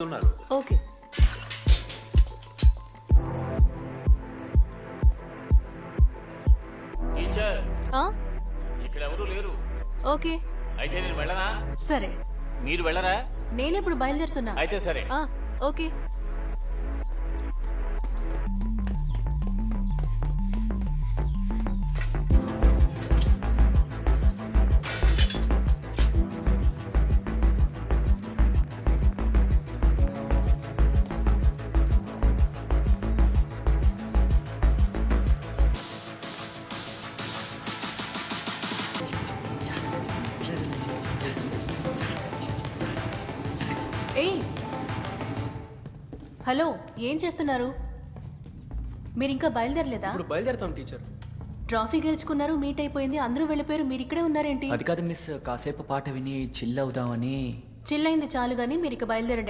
ఉన్నారు. Okay. Teacher ఆ? ఇక్కడ ఎవరు లేరు. ఓకే అయితే నేను వెళ్ళనా? సరే, మీరు వెళ్ళరా? నేను ఇప్పుడు బయలుదేరుతున్నా. అయితే సరే. ఆ, ఓకే. ఏయ్, హలో, ఏం చేస్తున్నారు? మీరు ఇంకా బయలుదేరలేదా? ఇప్పుడు బయలుదేరుతాం టీచర్. ట్రాఫీ గెలుచుకున్నారు, మీట్ అయిపోయింది, అందరూ వెళ్ళిపోయారు, మీరు ఇక్కడే ఉన్నారేంటి? అది కాదు మిస్, కాసేపు పాట విని చిల్ అవుదామని. చిల్లయింది చాలు గానీ మీరు ఇక బయలుదేరండి.